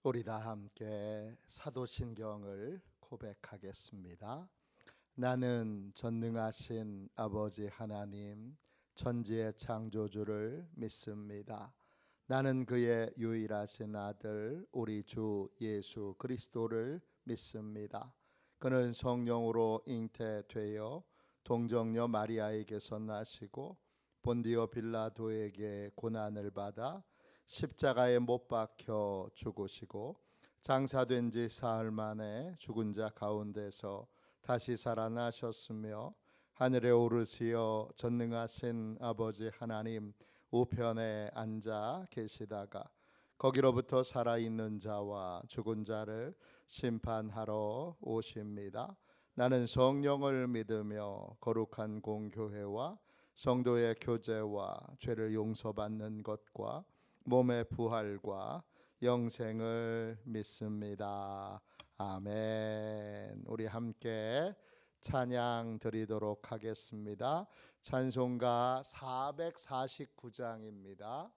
우리 다 함께 사도신경을 고백하겠습니다. 나는 전능하신 아버지 하나님 천지의 창조주를 믿습니다. 나는 그의 유일하신 아들 우리 주 예수 그리스도를 믿습니다. 그는 성령으로 잉태되어 동정녀 마리아에게서 나시고 본디오 빌라도에게 고난을 받아 십자가에 못 박혀 죽으시고 장사된 지 사흘 만에 죽은 자 가운데서 다시 살아나셨으며 하늘에 오르시어 전능하신 아버지 하나님 우편에 앉아 계시다가 거기로부터 살아있는 자와 죽은 자를 심판하러 오십니다. 나는 성령을 믿으며 거룩한 공교회와 성도의 교제와 죄를 용서받는 것과 몸의 부활과 영생을 믿습니다. 아멘. 우리 함께 찬양 드리도록 하겠습니다. 찬송가 449장입니다.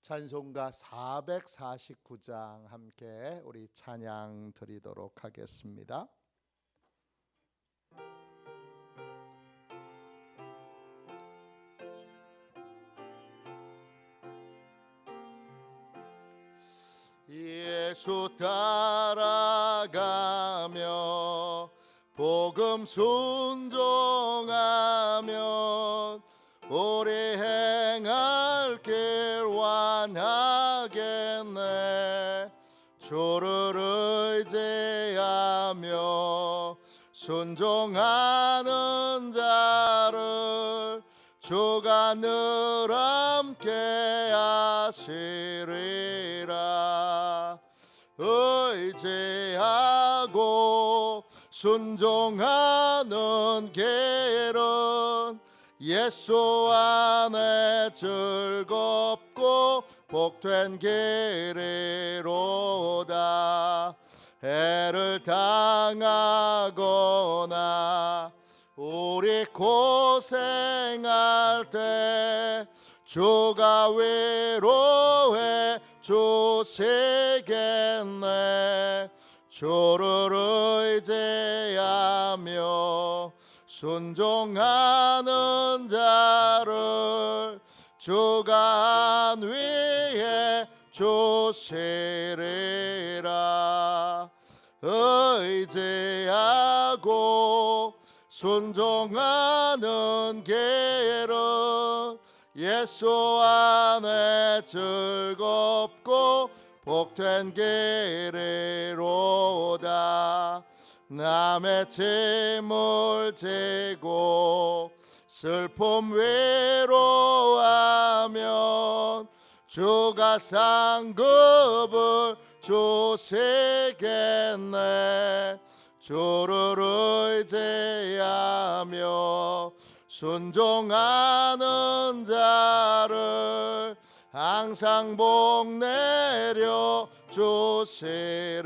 찬송가 449장 함께 우리 찬양 드리도록 하겠습니다. 예수 따라가며 복음 순종하면 오래 행할 길 완하겠네. 주를 의지하며 순종하는 자를 주가 늘 함께 하시리라. 의지하고 순종하는 길은 예수 안에 즐겁고 복된 길이로다. 해를 당하거나 우리 고생할 때 주가 위로해 주시겠네. 주를 의지하며 순종하는 자를 주가 안위해 주시리라. 의지하고 순종하는 길은 예수 안에 즐겁고 복된 길이로다. 남의 짐을 지고 슬픔 위로하면 주가 상급을 주시겠네. 주를 의지하며 순종하는 자를 항상 복 내려 주시리라.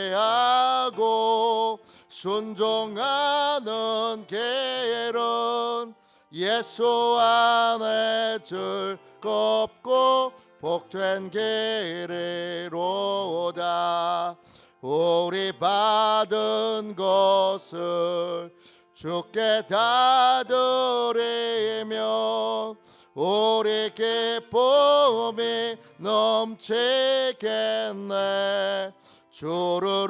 의지하고 순종하는 길은 예수 안에 즐겁고 복된 길이로다. 우리 받은 것을 주께 다 드리면 우리 기쁨이 넘치겠네. 주를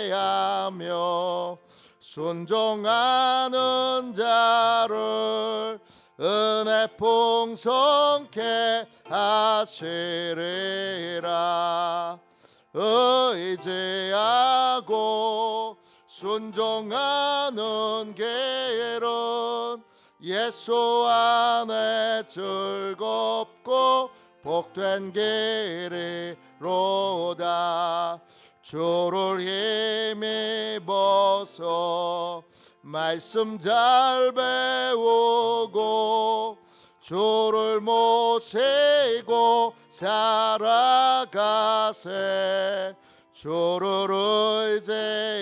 의지하며 순종하는 자를 은혜 풍성케 하시리라. 의지하고 순종하는 길은 예수 안에 즐겁고 복된 길이로다. 주를 힘입어서 말씀 잘 배우고 주를 모시고 살아가세. 주를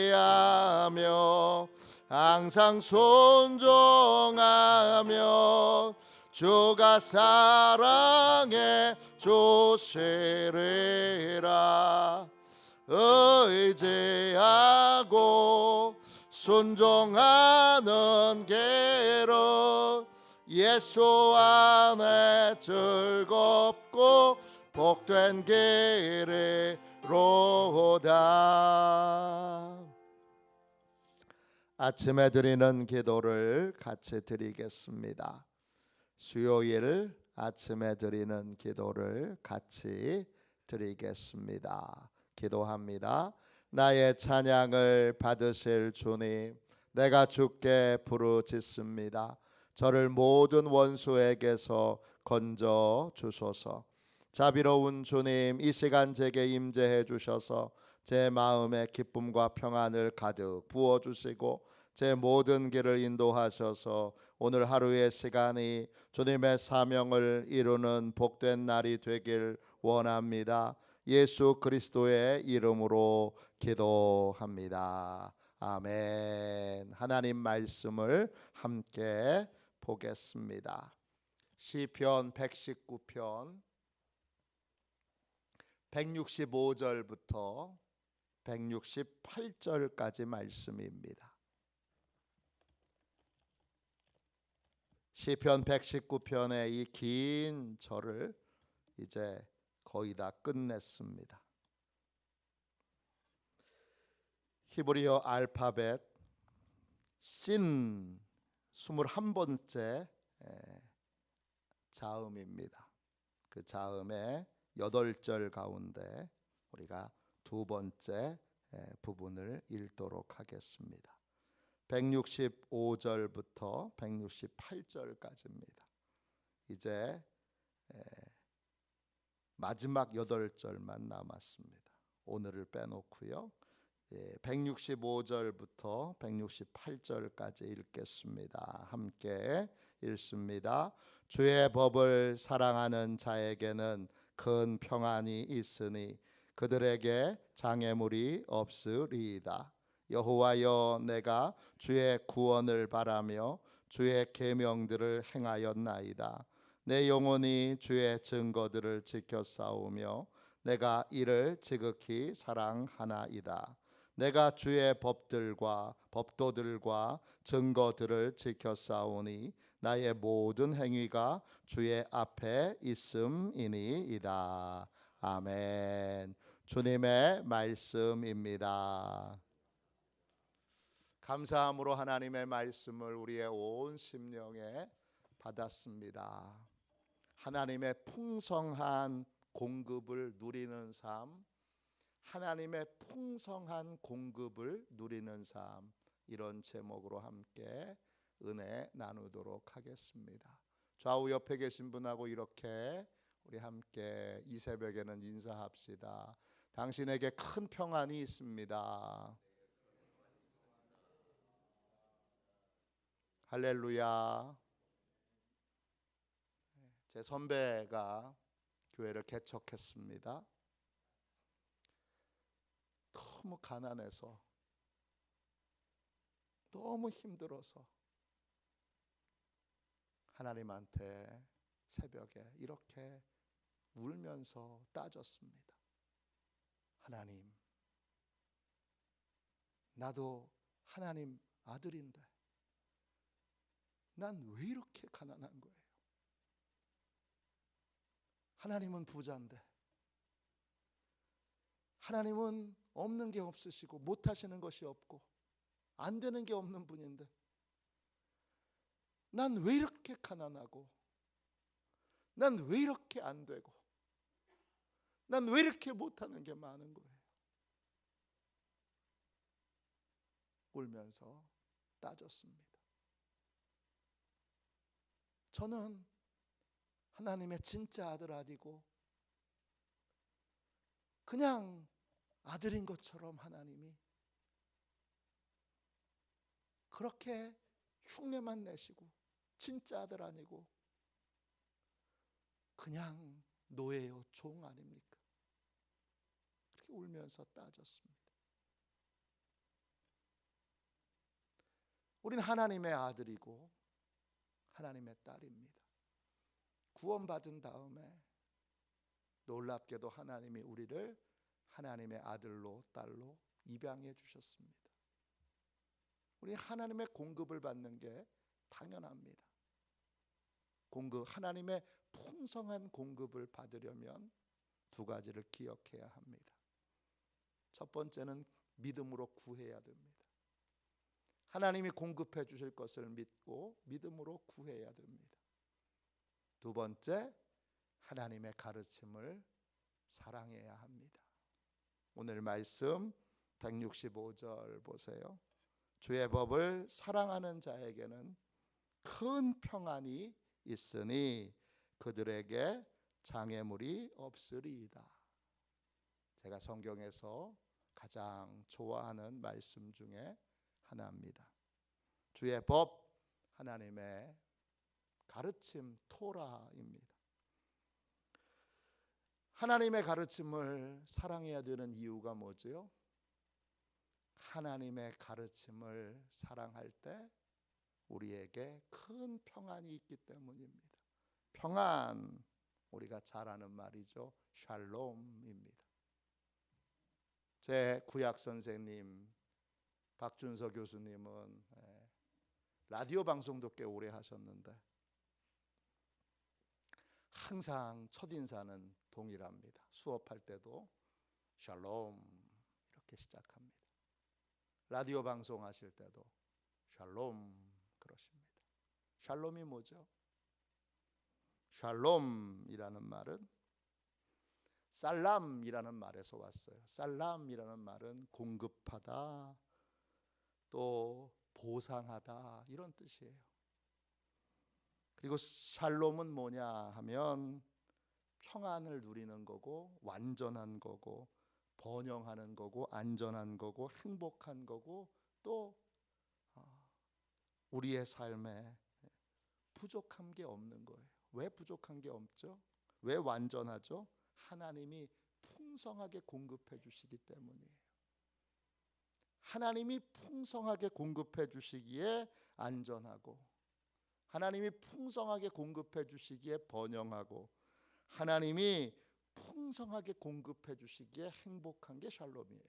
의지하며 항상 순종하며 주가 사랑해 주시리라. 의지하고 순종하는 길은 예수 안에 즐겁고 복된 길이로다. 아침에 드리는 기도를 같이 드리겠습니다. 수요일 아침에 드리는 기도를 같이 드리겠습니다. 기도합니다. 나의 찬양을 받으실 주님, 내가 주께 부르짖습니다. 저를 모든 원수에게서 건져 주소서. 자비로운 주님, 이 시간 제게 임재해 주셔서 제 마음에 기쁨과 평안을 가득 부어주시고 제 모든 길을 인도하셔서 오늘 하루의 시간이 주님의 사명을 이루는 복된 날이 되길 원합니다. 예수 그리스도의 이름으로 기도합니다. 아멘. 하나님 말씀을 함께 보겠습니다. 시편 119편 165절부터 168절까지 말씀입니다. 시편 119편의 이 긴 절을 이제 거의 다 끝냈습니다. 히브리어 알파벳 신 21번째 자음입니다. 그 자음의 8절 가운데 우리가 두 번째 부분을 읽도록 하겠습니다. 165절부터 168절까지입니다. 이제 마지막 8절만 남았습니다. 오늘을 빼놓고요. 165절부터 168절까지 읽겠습니다. 함께 읽습니다. 주의 법을 사랑하는 자에게는 큰 평안이 있으니 그들에게 장애물이 없으리이다. 여호와여, 내가 주의 구원을 바라며 주의 계명들을 행하였나이다. 내 영혼이 주의 증거들을 지켜 싸우며 내가 이를 지극히 사랑하나이다. 내가 주의 법도들과 증거들을 지켜 싸우니 나의 모든 행위가 주의 앞에 있음이니이다. 아멘. 주님의 말씀입니다. 감사함으로 하나님의 말씀을 우리의 온 심령에 받았습니다. 하나님의 풍성한 공급을 누리는 삶, 하나님의 풍성한 공급을 누리는 삶, 이런 제목으로 함께 은혜 나누도록 하겠습니다. 좌우 옆에 계신 분하고 이렇게 우리 함께 이 새벽에는 인사합시다. 당신에게 큰 평안이 있습니다. 할렐루야. 제 선배가 교회를 개척했습니다. 너무 가난해서, 너무 힘들어서 하나님한테 새벽에 이렇게 울면서 따졌습니다. 하나님, 나도 하나님 아들인데 난 왜 이렇게 가난한 거예요? 하나님은 부자인데, 하나님은 없는 게 없으시고 못하시는 것이 없고 안 되는 게 없는 분인데 난 왜 이렇게 가난하고, 난 왜 이렇게 안 되고, 난 왜 이렇게 못하는 게 많은 거예요? 울면서 따졌습니다. 저는 하나님의 진짜 아들 아니고 그냥 아들인 것처럼 하나님이 그렇게 흉내만 내시고 진짜 아들 아니고 그냥 노예요, 종 아닙니까? 그렇게 울면서 따졌습니다. 우린 하나님의 아들이고 하나님의 딸입니다. 구원받은 다음에 놀랍게도 하나님이 우리를 하나님의 아들로 딸로 입양해 주셨습니다. 우리 하나님의 공급을 받는 게 당연합니다. 하나님의 풍성한 공급을 받으려면 두 가지를 기억해야 합니다. 첫 번째는 믿음으로 구해야 됩니다. 하나님이 공급해 주실 것을 믿고 믿음으로 구해야 됩니다. 두 번째, 하나님의 가르침을 사랑해야 합니다. 오늘 말씀 165절 보세요. 주의 법을 사랑하는 자에게는 큰 평안이 있으니 그들에게 장애물이 없으리이다. 제가 성경에서 가장 좋아하는 말씀 중에 하나입니다. 주의 법, 하나님의 가르침, 토라입니다. 하나님의 가르침을 사랑해야 되는 이유가 뭐죠? 하나님의 가르침을 사랑할 때 우리에게 큰 평안이 있기 때문입니다. 평안, 우리가 잘 아는 말이죠. 샬롬입니다. 제 구약 선생님 박준서 교수님은 라디오 방송도 꽤 오래 하셨는데 항상 첫인사는 동일합니다. 수업할 때도 샬롬 이렇게 시작합니다. 라디오 방송하실 때도 샬롬 그러십니다. 샬롬이 뭐죠? 샬롬이라는 말은 살람이라는 말에서 왔어요. 살람이라는 말은 공급하다, 또 보상하다 이런 뜻이에요. 그리고 샬롬은 뭐냐 하면 평안을 누리는 거고 완전한 거고 번영하는 거고 안전한 거고 행복한 거고 또 우리의 삶에 부족한 게 없는 거예요. 왜 부족한 게 없죠? 왜 완전하죠? 하나님이 풍성하게 공급해 주시기 때문이에요. 하나님이 풍성하게 공급해 주시기에 안전하고, 하나님이 풍성하게 공급해 주시기에 번영하고, 하나님이 풍성하게 공급해 주시기에 행복한 게 샬롬이에요.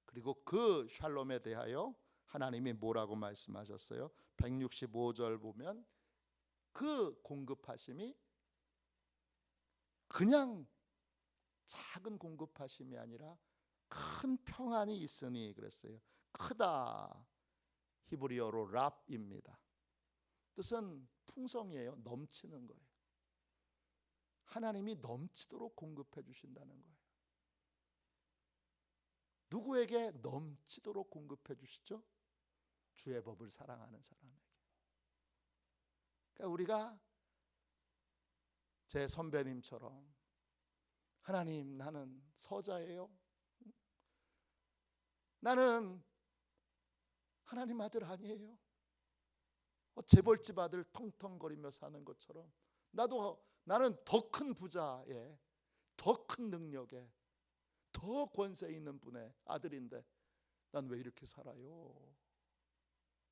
그리고 그 샬롬에 대하여 하나님이 뭐라고 말씀하셨어요? 165절 보면 그 공급하심이 그냥 작은 공급하심이 아니라 큰 평안이 있으니 그랬어요. 크다, 히브리어로 랍입니다. 뜻은 풍성이에요. 넘치는 거예요. 하나님이 넘치도록 공급해 주신다는 거예요. 누구에게 넘치도록 공급해 주시죠? 주의 법을 사랑하는 사람에게. 그러니까 우리가 제 선배님처럼 하나님, 나는 서자예요. 나는 하나님 아들 아니에요. 재벌집 아들 텅텅거리며 사는 것처럼 나는 더 큰 부자에, 더 큰 능력에, 더 권세 있는 분의 아들인데 난 왜 이렇게 살아요?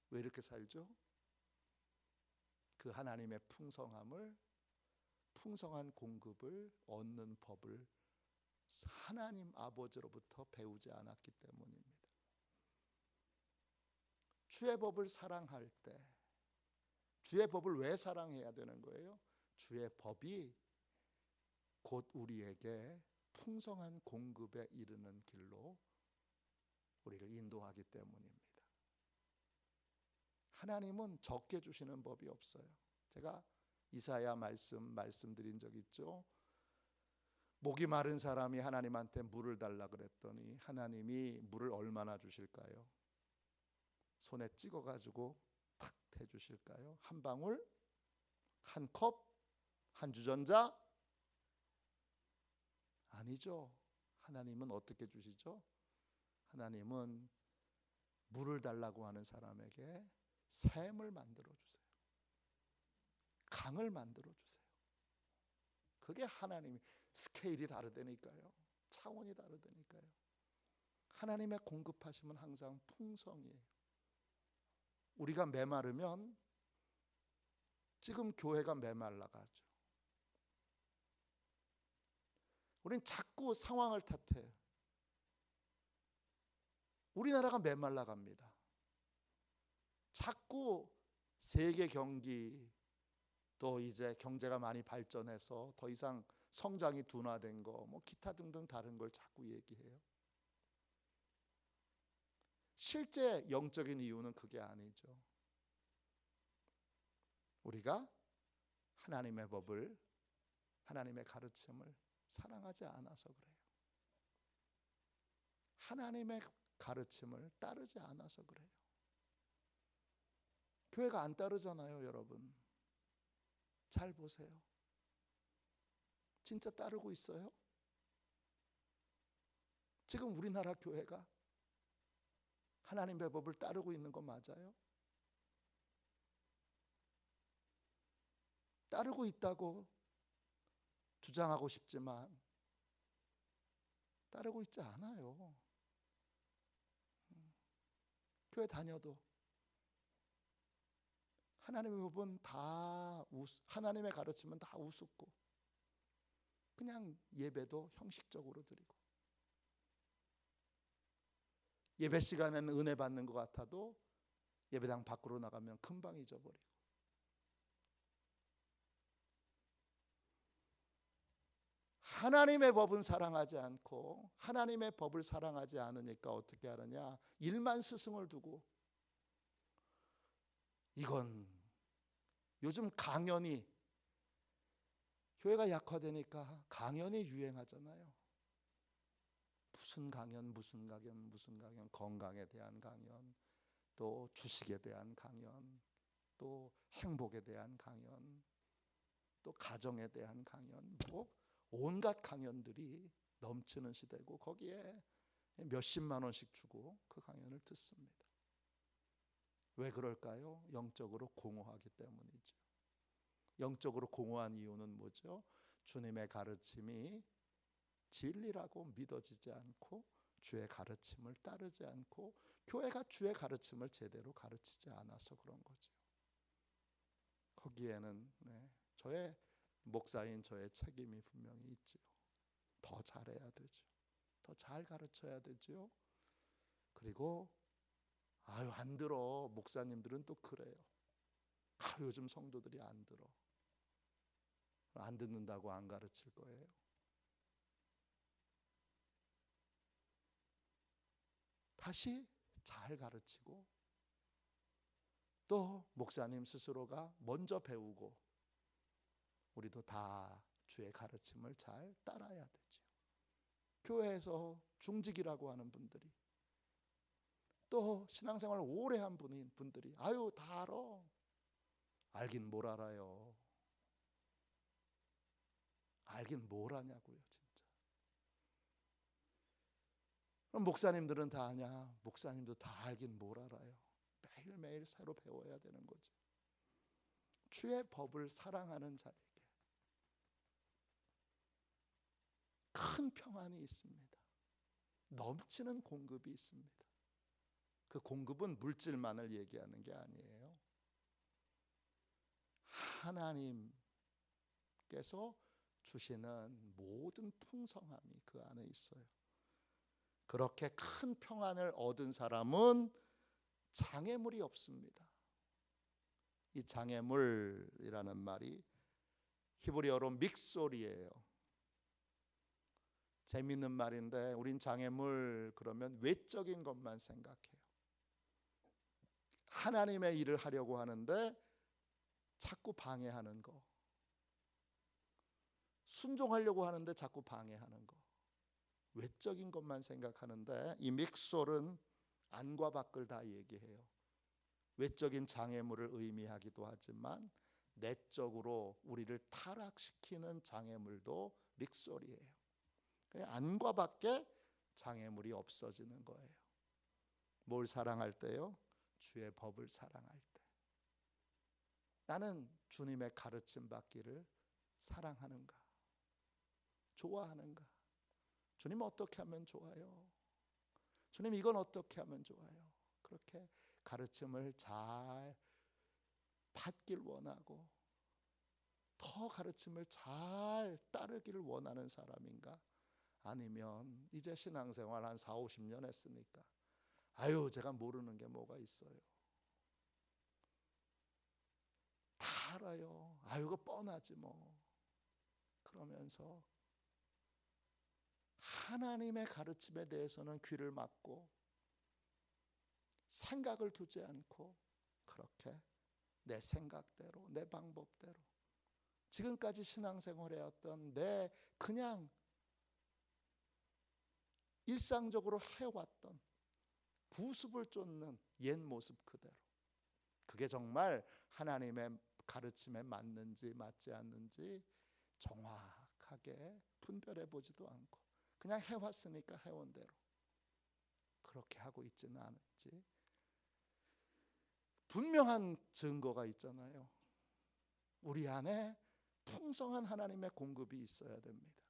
왜 이렇게 살죠? 그 하나님의 풍성함을, 풍성한 공급을 얻는 법을 하나님 아버지로부터 배우지 않았기 때문입니다. 주의 법을 사랑할 때, 주의 법을 왜 사랑해야 되는 거예요? 주의 법이 곧 우리에게 풍성한 공급에 이르는 길로 우리를 인도하기 때문입니다. 하나님은 적게 주시는 법이 없어요. 제가 이사야 말씀드린 적 있죠. 목이 마른 사람이 하나님한테 물을 달라 그랬더니 하나님이 물을 얼마나 주실까요? 손에 찍어가지고 탁 대주실까요? 한 방울? 한 컵? 한 주전자? 아니죠. 하나님은 어떻게 주시죠? 하나님은 물을 달라고 하는 사람에게 샘을 만들어 주세요. 강을 만들어 주세요. 그게 하나님이, 스케일이 다르다니까요. 차원이 다르다니까요. 하나님의 공급하심은 항상 풍성이에요. 우리가 메마르면 지금 교회가 메말라가죠. 우린 자꾸 상황을 탓해요. 우리나라가 메말라갑니다. 자꾸 세계 경기, 또 이제 경제가 많이 발전해서 더 이상 성장이 둔화된 거, 뭐 기타 등등 다른 걸 자꾸 얘기해요. 실제 영적인 이유는 그게 아니죠. 우리가 하나님의 법을, 하나님의 가르침을 사랑하지 않아서 그래요. 하나님의 가르침을 따르지 않아서 그래요. 교회가 안 따르잖아요, 여러분. 잘 보세요. 진짜 따르고 있어요? 지금 우리나라 교회가 하나님의 법을 따르고 있는 거 맞아요? 따르고 있다고 주장하고 싶지만 따르고 있지 않아요. 교회 다녀도 하나님의 법은 다 하나님의 가르침은 다 우습고 그냥 예배도 형식적으로 드리고 예배 시간에는 은혜 받는 것 같아도 예배당 밖으로 나가면 금방 잊어버리고 하나님의 법은 사랑하지 않고 하나님의 법을 사랑하지 않으니까 어떻게 하느냐? 일만 스승을 두고 이건 요즘 강연이 교회가 약화되니까 강연이 유행하잖아요. 무슨 강연, 무슨 강연, 무슨 강연, 건강에 대한 강연, 또 주식에 대한 강연, 또 행복에 대한 강연, 또 가정에 대한 강연, 뭐 온갖 강연들이 넘치는 시대고 거기에 몇십만 원씩 주고 그 강연을 듣습니다. 왜 그럴까요? 영적으로 공허하기 때문이죠. 영적으로 공허한 이유는 뭐죠? 주님의 가르침이 진리라고 믿어지지 않고 주의 가르침을 따르지 않고 교회가 주의 가르침을 제대로 가르치지 않아서 그런 거죠. 거기에는 저의 목사인 저의 책임이 분명히 있지요. 더 잘해야 되죠. 더 잘 가르쳐야 되죠. 그리고 안 들어. 목사님들은 또 그래요. 요즘 성도들이 안 들어. 안 듣는다고 안 가르칠 거예요. 다시 잘 가르치고 또 목사님 스스로가 먼저 배우고 우리도 다 주의 가르침을 잘 따라야 되죠. 교회에서 중직이라고 하는 분들이 또 신앙생활 오래 한 분들이 다 알아. 알긴 뭘 알아요. 알긴 뭘 아냐고요, 진짜. 그럼 목사님들은 다 아냐? 목사님도 다 알긴 뭘 알아요. 매일매일 새로 배워야 되는 거죠. 주의 법을 사랑하는 자에게 큰 평안이 있습니다. 넘치는 공급이 있습니다. 그 공급은 물질만을 얘기하는 게 아니에요. 하나님께서 주시는 모든 풍성함이 그 안에 있어요. 그렇게 큰 평안을 얻은 사람은 장애물이 없습니다. 이 장애물이라는 말이 히브리어로 믹솔이에요. 재미있는 말인데 우린 장애물 그러면 외적인 것만 생각해요. 하나님의 일을 하려고 하는데 자꾸 방해하는 거, 순종하려고 하는데 자꾸 방해하는 거, 외적인 것만 생각하는데 이 믹솔은 안과 밖을 다 얘기해요. 외적인 장애물을 의미하기도 하지만 내적으로 우리를 타락시키는 장애물도 믹솔이에요. 안과 밖에 장애물이 없어지는 거예요. 뭘 사랑할 때요? 주의 법을 사랑할 때. 나는 주님의 가르침 받기를 사랑하는가? 좋아하는가? 주님 어떻게 하면 좋아요? 주님 이건 어떻게 하면 좋아요? 그렇게 가르침을 잘 받길 원하고 더 가르침을 잘 따르기를 원하는 사람인가? 아니면 이제 신앙생활 한 4, 50년 했으니까 아유 제가 모르는 게 뭐가 있어요. 다 알아요. 아유 그거 뻔하지 뭐. 그러면서 하나님의 가르침에 대해서는 귀를 막고 생각을 두지 않고 그렇게 내 생각대로 내 방법대로 지금까지 신앙생활 해왔던 내 그냥 일상적으로 해왔던 구습을 쫓는 옛 모습 그대로, 그게 정말 하나님의 가르침에 맞는지 맞지 않는지 정확하게 분별해 보지도 않고 그냥 해왔으니까 해온 대로 그렇게 하고 있지는 않은지 분명한 증거가 있잖아요. 우리 안에 풍성한 하나님의 공급이 있어야 됩니다.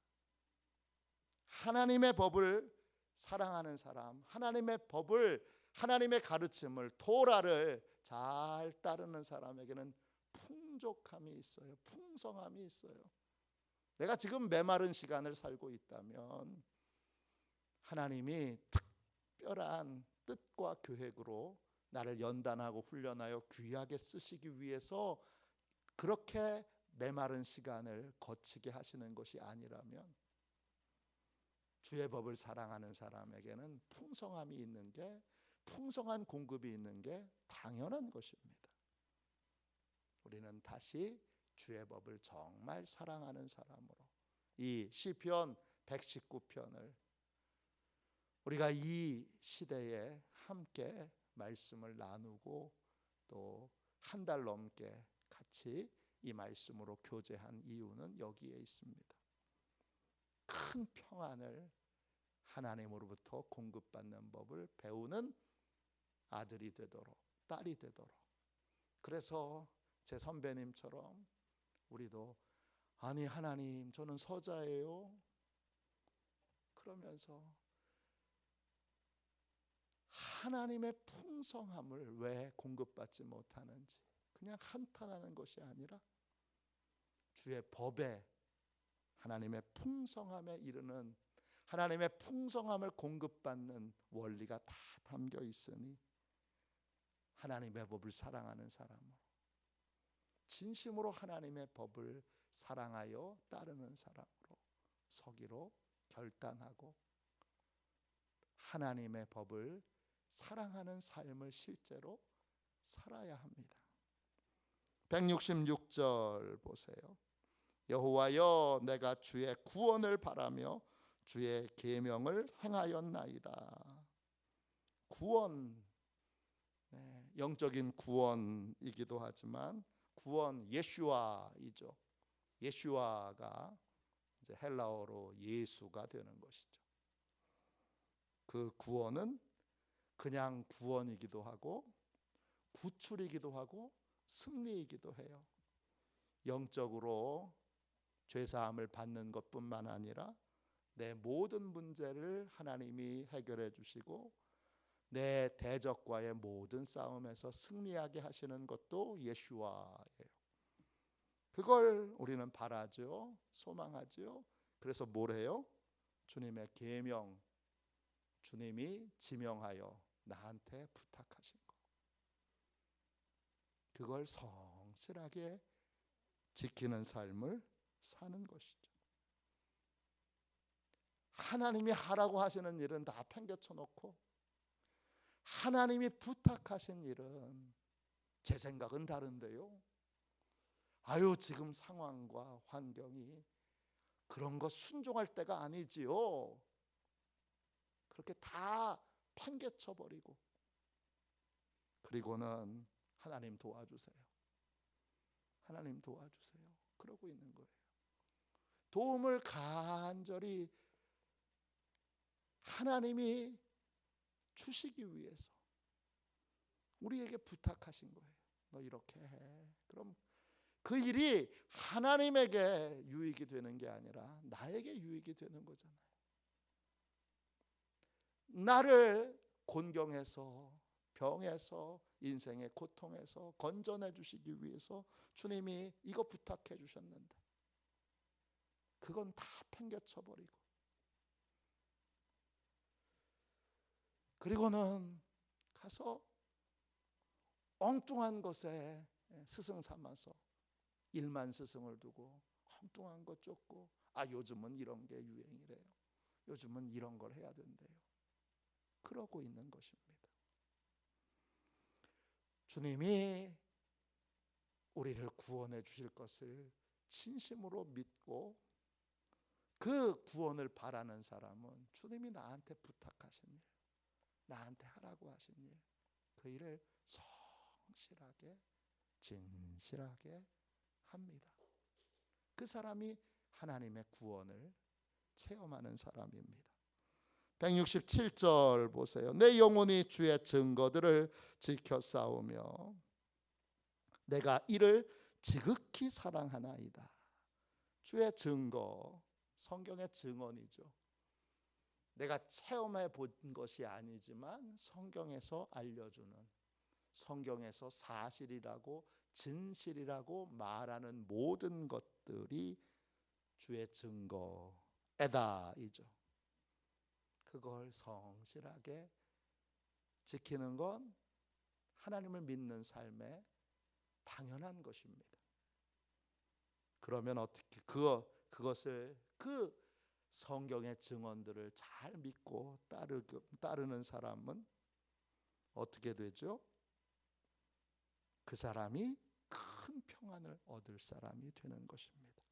하나님의 법을 사랑하는 사람, 하나님의 법을, 하나님의 가르침을, 토라를 잘 따르는 사람에게는 풍족함이 있어요. 풍성함이 있어요. 내가 지금 메마른 시간을 살고 있다면 하나님이 특별한 뜻과 계획으로 나를 연단하고 훈련하여 귀하게 쓰시기 위해서 그렇게 메마른 시간을 거치게 하시는 것이 아니라면 주의 법을 사랑하는 사람에게는 풍성함이 있는 게, 풍성한 공급이 있는 게 당연한 것입니다. 우리는 다시 주의 법을 정말 사랑하는 사람으로 이 시편 119편을 우리가 이 시대에 함께 말씀을 나누고 또 한 달 넘게 같이 이 말씀으로 교제한 이유는 여기에 있습니다. 큰 평안을 하나님으로부터 공급받는 법을 배우는 아들이 되도록, 딸이 되도록. 그래서 제 선배님처럼 우리도 아니 하나님 저는 서자예요 그러면서 하나님의 풍성함을 왜 공급받지 못하는지 그냥 한탄하는 것이 아니라 주의 법에 하나님의 풍성함에 이르는, 하나님의 풍성함을 공급받는 원리가 다 담겨 있으니 하나님의 법을 사랑하는 사람으로, 진심으로 하나님의 법을 사랑하여 따르는 사람으로 서기로 결단하고 하나님의 법을 사랑하는 삶을 실제로 살아야 합니다. 166절 보세요. 여호와여 내가 주의 구원을 바라며 주의 계명을 행하였나이다. 구원, 영적인 구원이기도 하지만 구원 예슈아이죠. 예슈아가 이제 헬라어로 예수가 되는 것이죠. 그 구원은 그냥 구원이기도 하고 구출이기도 하고 승리이기도 해요. 영적으로 죄사함을 받는 것뿐만 아니라 내 모든 문제를 하나님이 해결해 주시고 내 대적과의 모든 싸움에서 승리하게 하시는 것도 예수와예요. 그걸 우리는 바라죠. 소망하죠. 그래서 뭘 해요? 주님의 계명, 주님이 지명하여 나한테 부탁하신 것, 그걸 성실하게 지키는 삶을 사는 것이죠. 하나님이 하라고 하시는 일은 다 팽개쳐 놓고 하나님이 부탁하신 일은 제 생각은 다른데요. 아유 지금 상황과 환경이 그런 거 순종할 때가 아니지요. 그렇게 다 팽개쳐 버리고 그리고는 하나님 도와주세요. 하나님 도와주세요. 그러고 있는 거예요. 도움을 간절히 하나님이 주시기 위해서 우리에게 부탁하신 거예요. 너 이렇게 해. 그럼 그 일이 하나님에게 유익이 되는 게 아니라 나에게 유익이 되는 거잖아요. 나를 곤경해서 병에서, 인생의 고통에서 건져내 주시기 위해서 주님이 이거 부탁해 주셨는데 그건 다 팽개쳐 버리고, 그리고는 가서 엉뚱한 것에 스승 삼아서 일만 스승을 두고 엉뚱한 것 쫓고, 요즘은 이런 게 유행이래요, 요즘은 이런 걸 해야 된대요, 그러고 있는 것입니다. 주님이 우리를 구원해 주실 것을 진심으로 믿고 그 구원을 바라는 사람은 주님이 나한테 부탁하신 일, 나한테 하라고 하신 일, 그 일을 성실하게 진실하게 합니다. 그 사람이 하나님의 구원을 체험하는 사람입니다. 167절 보세요. 내 영혼이 주의 증거들을 지켜 싸우며 내가 이를 지극히 사랑하나이다. 주의 증거, 성경의 증언이죠. 내가 체험해 본 것이 아니지만 성경에서 알려주는, 성경에서 사실이라고 진실이라고 말하는 모든 것들이 주의 증거에다이죠. 그걸 성실하게 지키는 건 하나님을 믿는 삶의 당연한 것입니다. 그러면 어떻게 그것을 그 성경의 증언들을 잘 믿고 따르는 사람은 어떻게 되죠? 그 사람이 큰 평안을 얻을 사람이 되는 것입니다.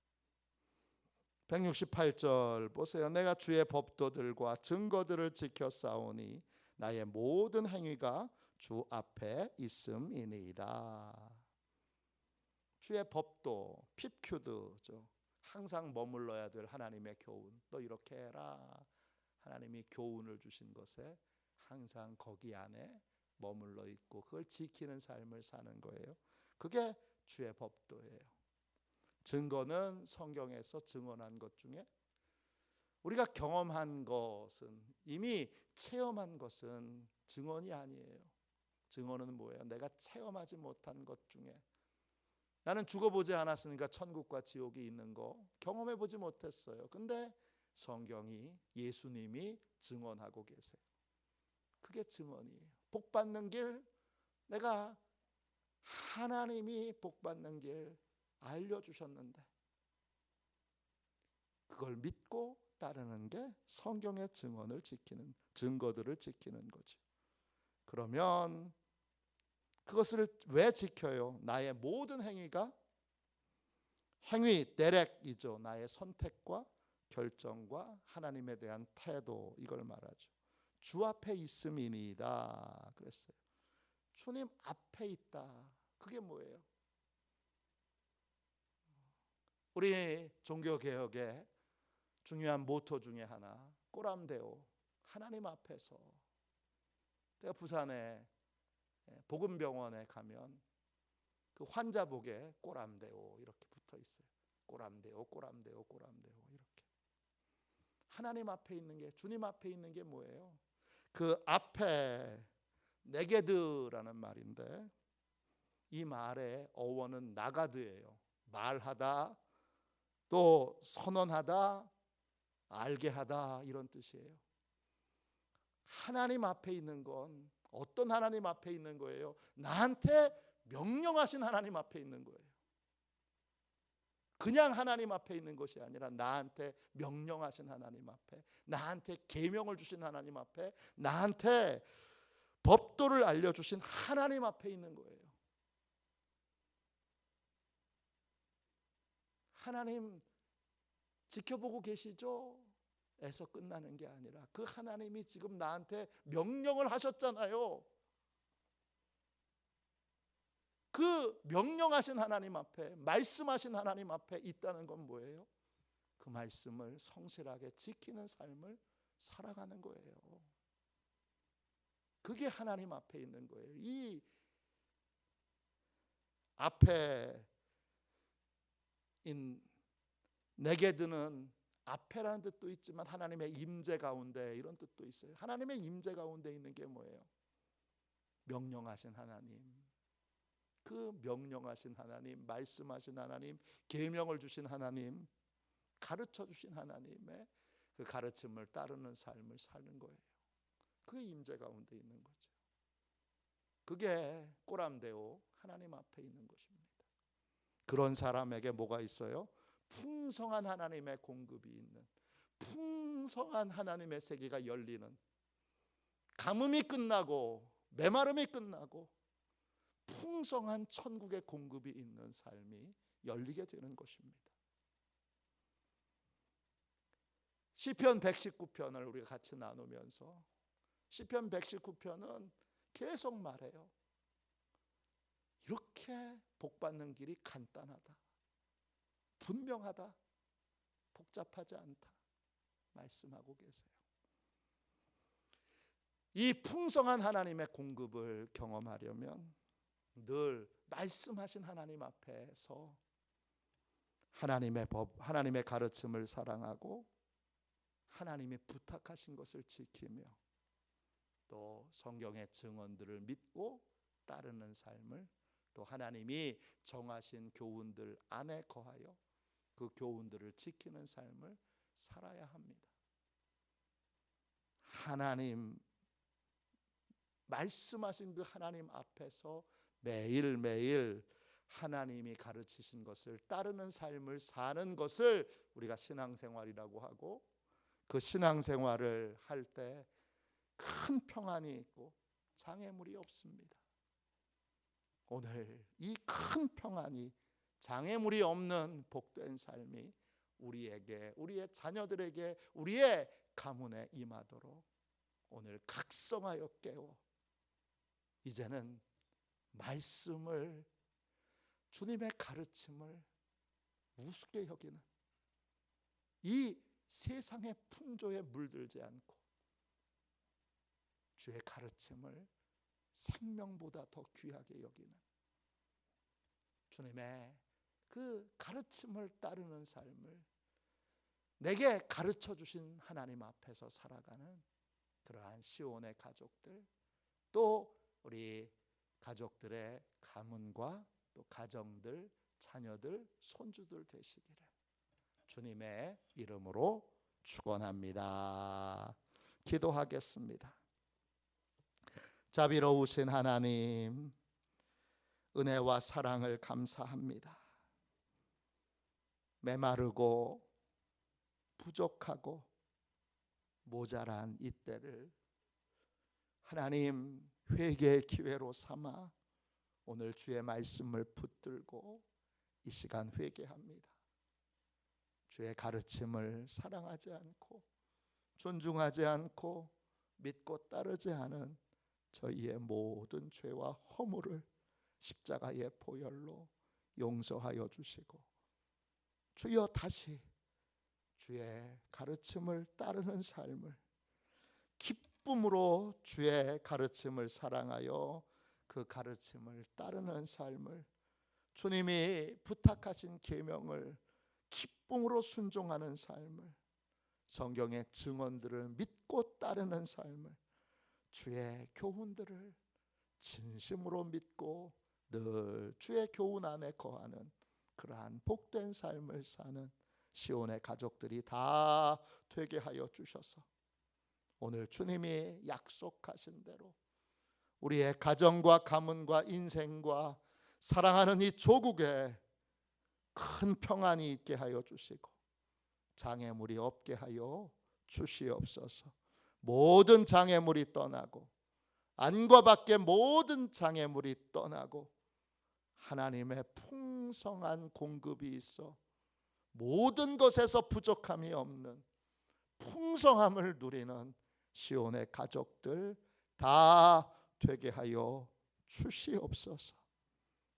168절 보세요. 내가 주의 법도들과 증거들을 지켜 싸우니 나의 모든 행위가 주 앞에 있음이니이다. 주의 법도, 핍큐드죠. 항상 머물러야 될 하나님의 교훈, 너 이렇게 해라. 하나님이 교훈을 주신 것에 항상 거기 안에 머물러 있고 그걸 지키는 삶을 사는 거예요. 그게 주의 법도예요. 증거는 성경에서 증언한 것 중에 우리가 경험한 것은, 이미 체험한 것은 증언이 아니에요. 증언은 뭐예요? 내가 체험하지 못한 것 중에, 나는 죽어보지 않았으니까 천국과 지옥이 있는 거 경험해보지 못했어요. 근데 성경이, 예수님이 증언하고 계세요. 그게 증언이에요. 복받는 길, 내가 하나님이 복받는 길 알려주셨는데 그걸 믿고 따르는 게 성경의 증언을 지키는, 증거들을 지키는 거죠. 그러면 그것을 왜 지켜요? 나의 모든 행위가, 행위, 데렉이죠. 나의 선택과 결정과 하나님에 대한 태도, 이걸 말하죠. 주 앞에 있음이니이다 그랬어요. 주님 앞에 있다. 그게 뭐예요? 우리 종교개혁의 중요한 모토 중에 하나, 꼬람데오, 하나님 앞에서. 제가 부산에 복음병원에 가면 그 환자복에 꼬람데오 이렇게 붙어 있어요. 꼬람데오, 꼬람데오, 꼬람데오 이렇게. 하나님 앞에 있는 게, 주님 앞에 있는 게 뭐예요? 그 앞에 네게드라는 말인데 이 말의 어원은 나가드예요. 말하다, 또 선언하다, 알게 하다, 이런 뜻이에요. 하나님 앞에 있는 건 어떤 하나님 앞에 있는 거예요? 나한테 명령하신 하나님 앞에 있는 거예요. 그냥 하나님 앞에 있는 것이 아니라 나한테 명령하신 하나님 앞에, 나한테 계명을 주신 하나님 앞에, 나한테 법도를 알려주신 하나님 앞에 있는 거예요. 하나님 지켜보고 계시죠? 에서 끝나는 게 아니라 그 하나님이 지금 나한테 명령을 하셨잖아요. 그 명령하신 하나님 앞에, 말씀하신 하나님 앞에 있다는 건 뭐예요? 그 말씀을 성실하게 지키는 삶을 살아가는 거예요. 그게 하나님 앞에 있는 거예요. 이 앞에 네게드는 앞에라는 뜻도 있지만 하나님의 임재 가운데 이런 뜻도 있어요. 하나님의 임재 가운데 있는 게 뭐예요? 명령하신 하나님, 그 명령하신 하나님, 말씀하신 하나님, 계명을 주신 하나님, 가르쳐 주신 하나님의 그 가르침을 따르는 삶을 사는 거예요. 그게 임재 가운데 있는 거죠. 그게 꼬람대오 하나님 앞에 있는 것입니다. 그런 사람에게 뭐가 있어요? 풍성한 하나님의 공급이 있는, 풍성한 하나님의 세계가 열리는, 가뭄이 끝나고 메마름이 끝나고 풍성한 천국의 공급이 있는 삶이 열리게 되는 것입니다. 시편 119편을 우리가 같이 나누면서, 시편 119편은 계속 말해요. 이렇게 복받는 길이 간단하다, 분명하다, 복잡하지 않다 말씀하고 계세요. 이 풍성한 하나님의 공급을 경험하려면 늘 말씀하신 하나님 앞에서 하나님의 법, 하나님의 가르침을 사랑하고 하나님이 부탁하신 것을 지키며 또 성경의 증언들을 믿고 따르는 삶을, 또 하나님이 정하신 교훈들 안에 거하여 그 교훈들을 지키는 삶을 살아야 합니다. 하나님 말씀하신 그 하나님 앞에서 매일매일 하나님이 가르치신 것을 따르는 삶을 사는 것을 우리가 신앙생활이라고 하고, 그 신앙생활을 할 때 큰 평안이 있고 장애물이 없습니다. 오늘 이 큰 평안이, 장애물이 없는 복된 삶이 우리에게, 우리의 자녀들에게, 우리의 가문에 임하도록 오늘 각성하여 깨워 이제는 말씀을, 주님의 가르침을 우습게 여기는, 이 세상의 풍조에 물들지 않고 주의 가르침을 생명보다 더 귀하게 여기는, 주님의 그 가르침을 따르는 삶을 내게 가르쳐 주신 하나님 앞에서 살아가는 그러한 시온의 가족들, 또 우리 가족들의 가문과 또 가정들, 자녀들, 손주들 되시기를 주님의 이름으로 축원합니다. 기도하겠습니다. 자비로우신 하나님, 은혜와 사랑을 감사합니다. 메마르고 부족하고 모자란 이때를 하나님 회개의 기회로 삼아 오늘 주의 말씀을 붙들고 이 시간 회개합니다. 주의 가르침을 사랑하지 않고 존중하지 않고 믿고 따르지 않은 저희의 모든 죄와 허물을 십자가의 보혈로 용서하여 주시고, 주여 다시 주의 가르침을 따르는 삶을, 기쁨으로 주의 가르침을 사랑하여 그 가르침을 따르는 삶을, 주님이 부탁하신 계명을 기쁨으로 순종하는 삶을, 성경의 증언들을 믿고 따르는 삶을, 주의 교훈들을 진심으로 믿고 늘 주의 교훈 안에 거하는 그러한 복된 삶을 사는 시온의 가족들이 다 되게 하여 주셔서 오늘 주님이 약속하신 대로 우리의 가정과 가문과 인생과 사랑하는 이 조국에 큰 평안이 있게 하여 주시고 장애물이 없게 하여 주시옵소서. 모든 장애물이 떠나고 안과 밖의 모든 장애물이 떠나고 하나님의 풍성한 공급이 있어 모든 것에서 부족함이 없는 풍성함을 누리는 시온의 가족들 다 되게 하여 주시옵소서.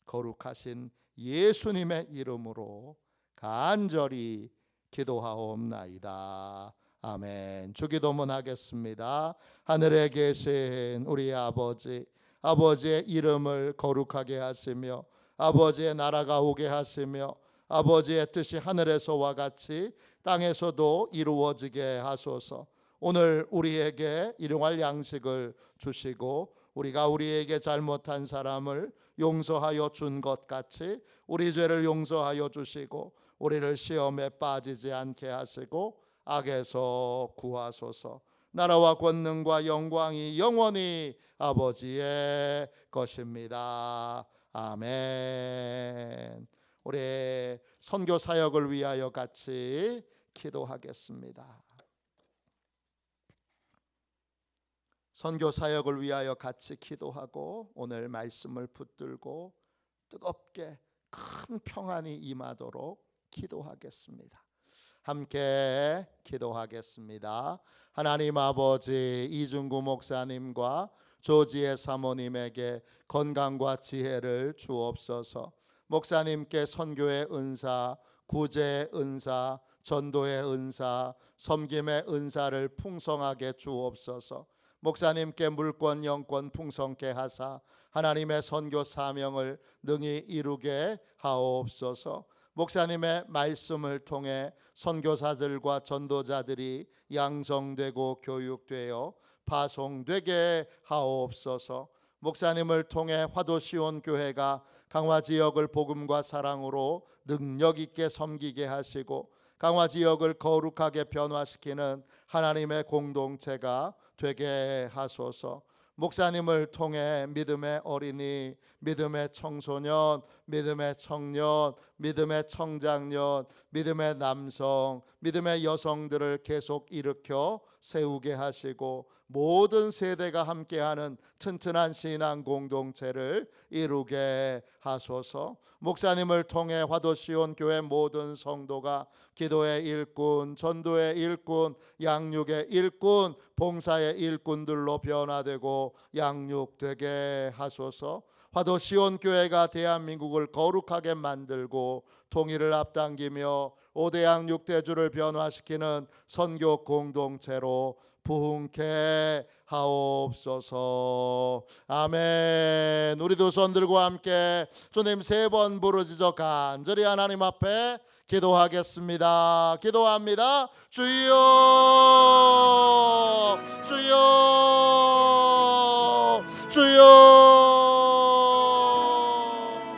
거룩하신 예수님의 이름으로 간절히 기도하옵나이다. 아멘. 주기도문 하겠습니다. 하늘에 계신 우리 아버지, 아버지의 이름을 거룩하게 하시며 아버지의 나라가 오게 하시며 아버지의 뜻이 하늘에서와 같이 땅에서도 이루어지게 하소서. 오늘 우리에게 일용할 양식을 주시고 우리가 우리에게 잘못한 사람을 용서하여 준 것 같이 우리 죄를 용서하여 주시고 우리를 시험에 빠지지 않게 하시고 악에서 구하소서. 나라와 권능과 영광이 영원히 아버지의 것입니다. 아멘. 우리 선교 사역을 위하여 같이 기도하겠습니다. 선교 사역을 위하여 같이 기도하고 오늘 말씀을 붙들고 뜨겁게 큰 평안이 임하도록 기도하겠습니다. 함께 기도하겠습니다. 하나님 아버지, 이중구 목사님과 조지혜 사모님에게 건강과 지혜를 주옵소서. 목사님께 선교의 은사, 구제의 은사, 전도의 은사, 섬김의 은사를 풍성하게 주옵소서. 목사님께 물권 영권 풍성케 하사 하나님의 선교 사명을 능히 이루게 하옵소서. 목사님의 말씀을 통해 선교사들과 전도자들이 양성되고 교육되어 파송되게 하옵소서. 목사님을 통해 화도시온 교회가 강화 지역을 복음과 사랑으로 능력 있게 섬기게 하시고 강화 지역을 거룩하게 변화시키는 하나님의 공동체가 되게 하소서. 목사님을 통해 믿음의 어린이, 믿음의 청소년, 믿음의 청년, 믿음의 청장년, 믿음의 남성, 믿음의 여성들을 계속 일으켜 세우게 하시고 모든 세대가 함께하는 튼튼한 신앙 공동체를 이루게 하소서. 목사님을 통해 화도시온 교회 모든 성도가 기도의 일꾼, 전도의 일꾼, 양육의 일꾼, 봉사의 일꾼들로 변화되고 양육되게 하소서. 화도시온 교회가 대한민국을 거룩하게 만들고 통일을 앞당기며 5대 양육대주를 변화시키는 선교 공동체로 부흥케 하옵소서. 아멘. 우리 두 손 들고 함께 주님 3번 부르짖어 간절히 하나님 앞에 기도하겠습니다. 기도합니다. 주여